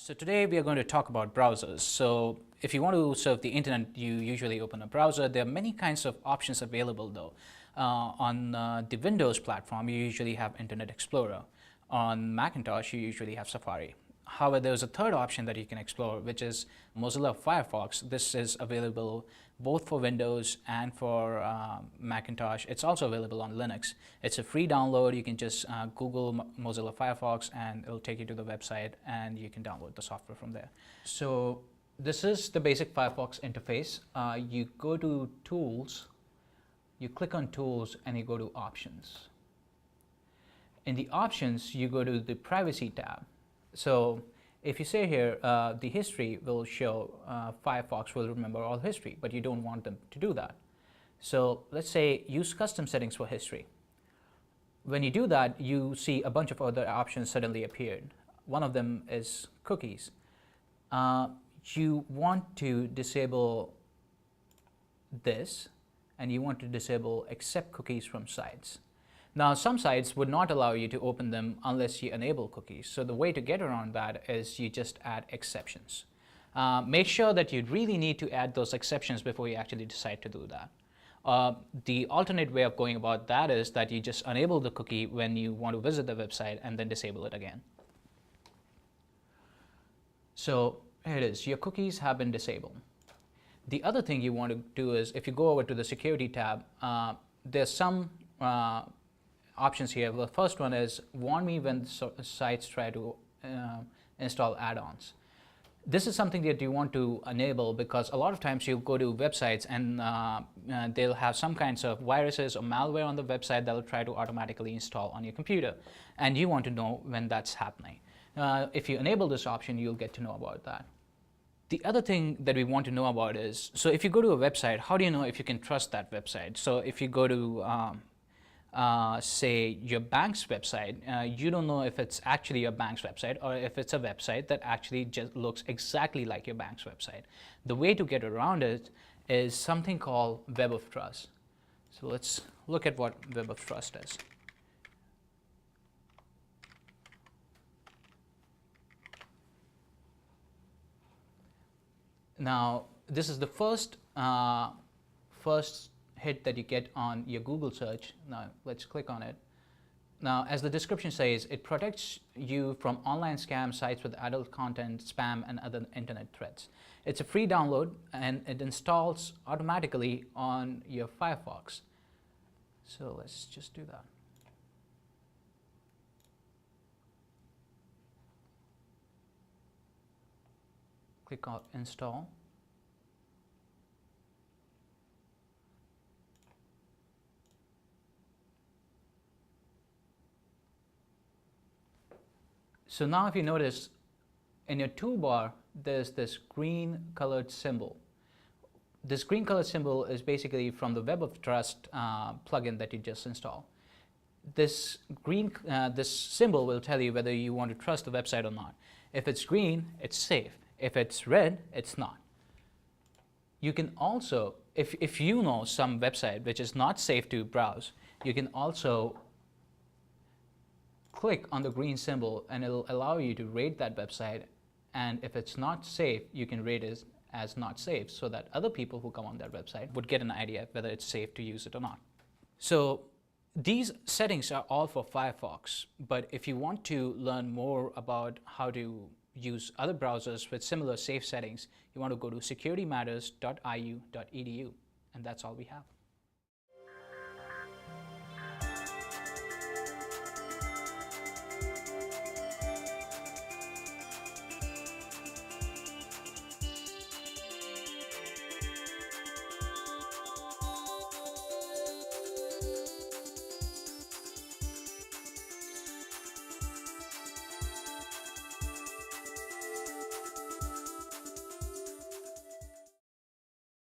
So today we are going to talk about browsers. So if you want to surf the internet, you usually open a browser. There are many kinds of options available though. On the Windows platform, you usually have Internet Explorer. On Macintosh, you usually have Safari. However, there's a third option that you can explore, which is Mozilla Firefox. This is available both for Windows and for Macintosh. It's also available on Linux. It's a free download. You can just Google Mozilla Firefox and it'll take you to the website and you can download the software from there. So this is the basic Firefox interface. You go to Tools, you click on Tools and you go to Options. In the Options, you go to the Privacy tab. So if you say here, the history will show, Firefox will remember all history, but you don't want them to do that. So let's say use custom settings for history. When you do that, you see a bunch of other options suddenly appeared. One of them is cookies. You want to disable this, and you want to disable accept cookies from sites. Now, some sites would not allow you to open them unless you enable cookies. So the way to get around that is you just add exceptions. Make sure that you really need to add those exceptions before you actually decide to do that. The alternate way of going about that is that you just enable the cookie when you want to visit the website and then disable it again. So here it is, your cookies have been disabled. The other thing you want to do is if you go over to the security tab, there's some options here. The first one is warn me when sites try to install add-ons. This is something that you want to enable because a lot of times you'll go to websites and they'll have some kinds of viruses or malware on the website that will try to automatically install on your computer, and you want to know when that's happening. If you enable this option, you'll get to know about that. The other thing that we want to know about is, so if you go to a website, how do you know if you can trust that website? So if you go to say your bank's website, you don't know if it's actually your bank's website or if it's a website that actually just looks exactly like your bank's website. The way to get around it is something called Web of Trust. So let's look at what Web of Trust is. Now, this is the first hit that you get on your Google search. Now let's click on it. Now, as the description says, it protects you from online scam sites with adult content, spam, and other internet threats. It's a free download and it installs automatically on your Firefox. So let's just do that. Click on install. So now if you notice, in your toolbar, there's this green colored symbol. This green colored symbol is basically from the Web of Trust plugin that you just installed. This symbol will tell you whether you want to trust the website or not. If it's green, it's safe. If it's red, it's not. You can also, if you know some website which is not safe to browse, you can also click on the green symbol and it'll allow you to rate that website, and if it's not safe, you can rate it as not safe so that other people who come on that website would get an idea whether it's safe to use it or not. So these settings are all for Firefox, but if you want to learn more about how to use other browsers with similar safe settings, you want to go to securitymatters.iu.edu, and that's all we have.